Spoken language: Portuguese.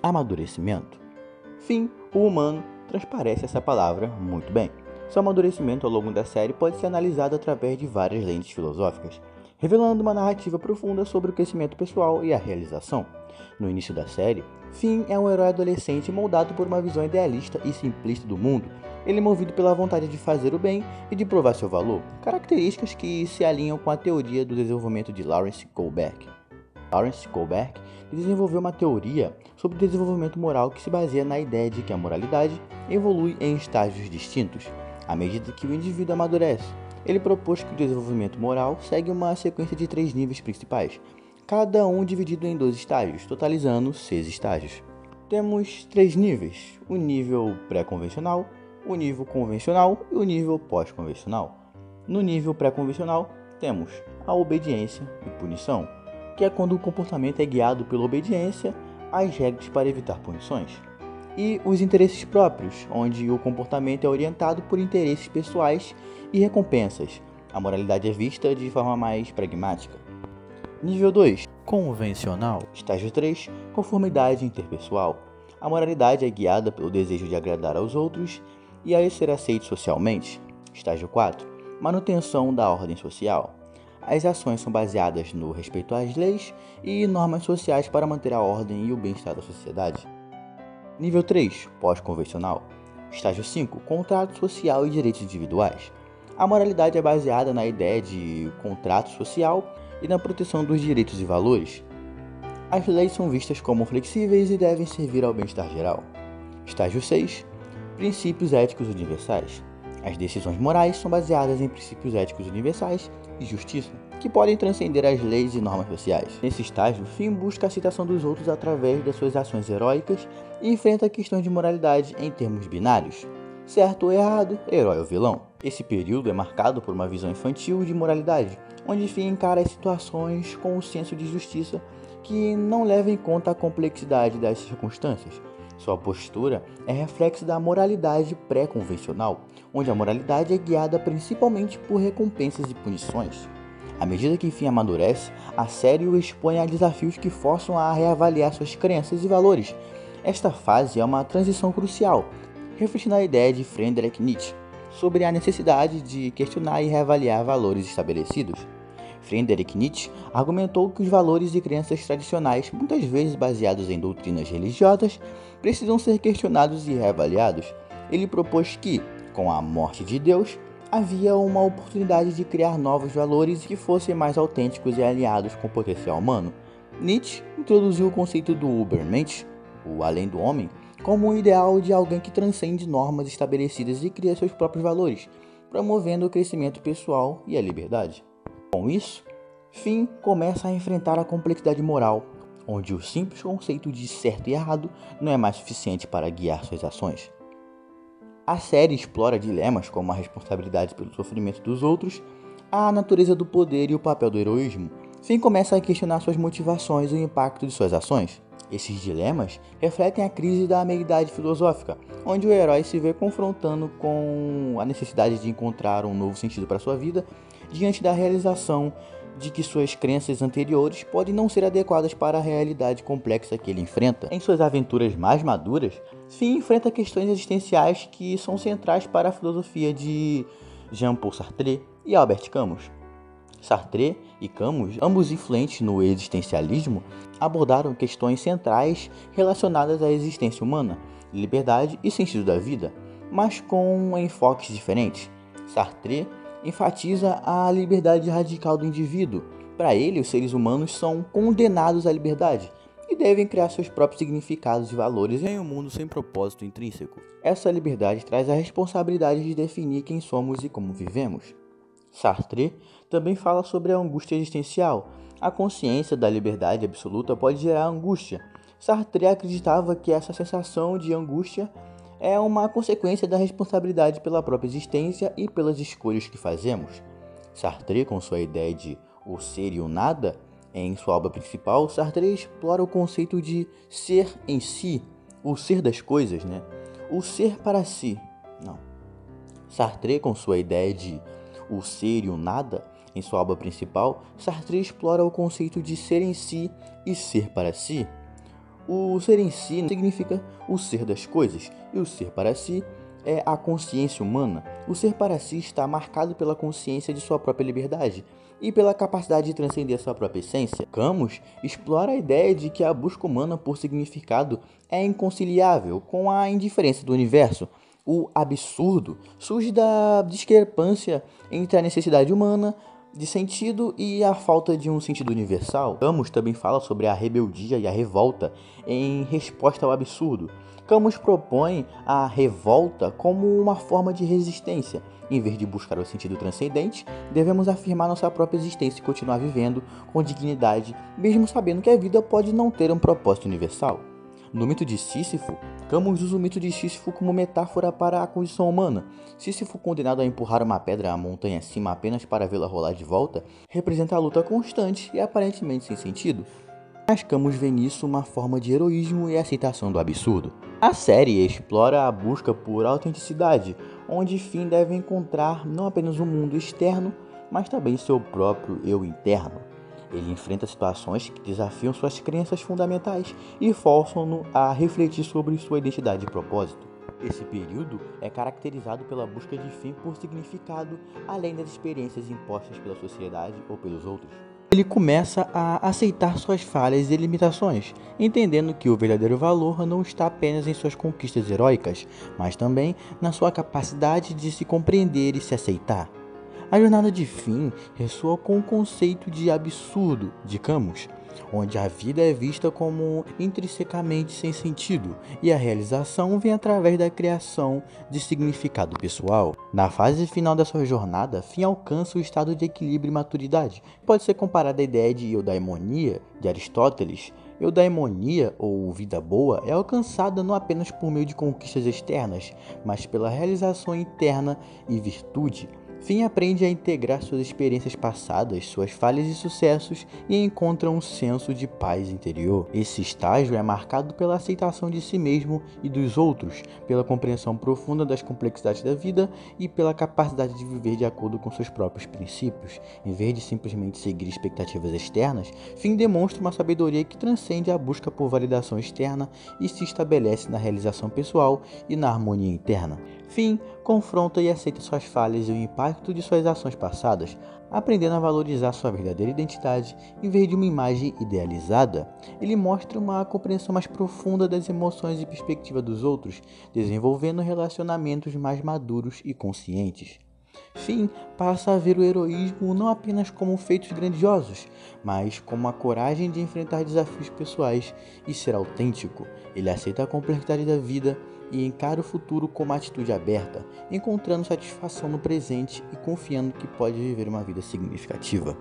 Amadurecimento. Fim, o humano transparece essa palavra muito bem. Seu amadurecimento ao longo da série pode ser analisado através de várias lentes filosóficas, revelando uma narrativa profunda sobre o crescimento pessoal e a realização. No início da série, Finn é um herói adolescente moldado por uma visão idealista e simplista do mundo. Ele é movido pela vontade de fazer o bem e de provar seu valor, características que se alinham com a teoria do desenvolvimento de Lawrence Kohlberg. Lawrence Kohlberg desenvolveu uma teoria sobre o desenvolvimento moral que se baseia na ideia de que a moralidade evolui em estágios distintos, à medida que o indivíduo amadurece. Ele propôs que o desenvolvimento moral segue uma sequência de 3 níveis principais, cada um dividido em 2 estágios, totalizando 6 estágios. Temos 3 níveis: o nível pré-convencional, o nível convencional e o nível pós-convencional. No nível pré-convencional, temos a obediência e punição, que é quando o comportamento é guiado pela obediência às regras para evitar punições. E os interesses próprios, onde o comportamento é orientado por interesses pessoais e recompensas. A moralidade é vista de forma mais pragmática. Nível 2. Convencional. Estágio 3. Conformidade interpessoal. A moralidade é guiada pelo desejo de agradar aos outros e a ser aceito socialmente. Estágio 4. Manutenção da ordem social. As ações são baseadas no respeito às leis e normas sociais para manter a ordem e o bem-estar da sociedade. Nível 3. Pós-convencional. Estágio 5. Contrato social e direitos individuais. A moralidade é baseada na ideia de contrato social e na proteção dos direitos e valores. As leis são vistas como flexíveis e devem servir ao bem-estar geral. Estágio 6. Princípios éticos universais. As decisões morais são baseadas em princípios éticos universais e justiça, que podem transcender as leis e normas sociais. Nesse estágio, Finn busca a aceitação dos outros através das suas ações heróicas e enfrenta questões de moralidade em termos binários: certo ou errado, herói ou vilão. Esse período é marcado por uma visão infantil de moralidade, onde Finn encara as situações com um senso de justiça que não leva em conta a complexidade das circunstâncias. Sua postura é reflexo da moralidade pré-convencional, onde a moralidade é guiada principalmente por recompensas e punições. À medida que Finn amadurece, a série o expõe a desafios que forçam a reavaliar suas crenças e valores. Esta fase é uma transição crucial, refletindo a ideia de Friedrich Nietzsche sobre a necessidade de questionar e reavaliar valores estabelecidos. Friedrich Nietzsche argumentou que os valores e crenças tradicionais, muitas vezes baseados em doutrinas religiosas, precisam ser questionados e reavaliados. Ele propôs que, com a morte de Deus, havia uma oportunidade de criar novos valores que fossem mais autênticos e alinhados com o potencial humano. Nietzsche introduziu o conceito do Übermensch, o além do homem, como um ideal de alguém que transcende normas estabelecidas e cria seus próprios valores, promovendo o crescimento pessoal e a liberdade. Com isso, Finn começa a enfrentar a complexidade moral, onde o simples conceito de certo e errado não é mais suficiente para guiar suas ações. A série explora dilemas como a responsabilidade pelo sofrimento dos outros, a natureza do poder e o papel do heroísmo. Finn começa a questionar suas motivações e o impacto de suas ações. Esses dilemas refletem a crise da meia-idade filosófica, onde o herói se vê confrontando com a necessidade de encontrar um novo sentido para sua vida, diante da realização de que suas crenças anteriores podem não ser adequadas para a realidade complexa que ele enfrenta. Em suas aventuras mais maduras, Finn enfrenta questões existenciais que são centrais para a filosofia de Jean-Paul Sartre e Albert Camus. Sartre e Camus, ambos influentes no existencialismo, abordaram questões centrais relacionadas à existência humana, liberdade e sentido da vida, mas com enfoques diferentes. Sartre enfatiza a liberdade radical do indivíduo. Para ele, os seres humanos são condenados à liberdade e devem criar seus próprios significados e valores em um mundo sem propósito intrínseco. Essa liberdade traz a responsabilidade de definir quem somos e como vivemos. Sartre também fala sobre a angústia existencial. A consciência da liberdade absoluta pode gerar angústia. Sartre acreditava que essa sensação de angústia é uma consequência da responsabilidade pela própria existência e pelas escolhas que fazemos. Sartre, com sua ideia de o ser e o nada, em sua obra principal, Sartre explora o conceito de ser em si, o ser das coisas, o ser para si. Sartre, com sua ideia de o ser e o nada, em sua obra principal, Sartre explora o conceito de ser em si e ser para si. O ser em si significa o ser das coisas, e o ser para si é a consciência humana. O ser para si está marcado pela consciência de sua própria liberdade e pela capacidade de transcender sua própria essência. Camus explora a ideia de que a busca humana por significado é inconciliável com a indiferença do universo. O absurdo surge da discrepância entre a necessidade humana de sentido e a falta de um sentido universal. Camus também fala sobre a rebeldia e a revolta em resposta ao absurdo. Camus propõe a revolta como uma forma de resistência. Em vez de buscar o sentido transcendente, devemos afirmar nossa própria existência e continuar vivendo com dignidade, mesmo sabendo que a vida pode não ter um propósito universal. No mito de Sísifo, Camus usa o mito de Sísifo como metáfora para a condição humana. Sísifo, condenado a empurrar uma pedra à montanha acima apenas para vê-la rolar de volta, representa a luta constante e aparentemente sem sentido. Mas Camus vê nisso uma forma de heroísmo e aceitação do absurdo. A série explora a busca por autenticidade, onde Finn deve encontrar não apenas o mundo externo, mas também seu próprio eu interno. Ele enfrenta situações que desafiam suas crenças fundamentais e forçam-no a refletir sobre sua identidade e propósito. Esse período é caracterizado pela busca de Finn por significado, além das experiências impostas pela sociedade ou pelos outros. Ele começa a aceitar suas falhas e limitações, entendendo que o verdadeiro valor não está apenas em suas conquistas heróicas, mas também na sua capacidade de se compreender e se aceitar. A jornada de Finn ressoa com o conceito de absurdo de Camus, onde a vida é vista como intrinsecamente sem sentido e a realização vem através da criação de significado pessoal. Na fase final da sua jornada, Finn alcança o estado de equilíbrio e maturidade. Pode ser comparada à ideia de eudaimonia de Aristóteles. Eudaimonia, ou vida boa, é alcançada não apenas por meio de conquistas externas, mas pela realização interna e virtude. Finn aprende a integrar suas experiências passadas, suas falhas e sucessos e encontra um senso de paz interior. Esse estágio é marcado pela aceitação de si mesmo e dos outros, pela compreensão profunda das complexidades da vida e pela capacidade de viver de acordo com seus próprios princípios. Em vez de simplesmente seguir expectativas externas, Finn demonstra uma sabedoria que transcende a busca por validação externa e se estabelece na realização pessoal e na harmonia interna. Finn confronta e aceita suas falhas e o impacto de suas ações passadas, aprendendo a valorizar sua verdadeira identidade em vez de uma imagem idealizada. Ele mostra uma compreensão mais profunda das emoções e perspectiva dos outros, desenvolvendo relacionamentos mais maduros e conscientes. Finn passa a ver o heroísmo não apenas como feitos grandiosos, mas como a coragem de enfrentar desafios pessoais e ser autêntico. Ele aceita a complexidade da vida e encara o futuro com uma atitude aberta, encontrando satisfação no presente e confiando que pode viver uma vida significativa.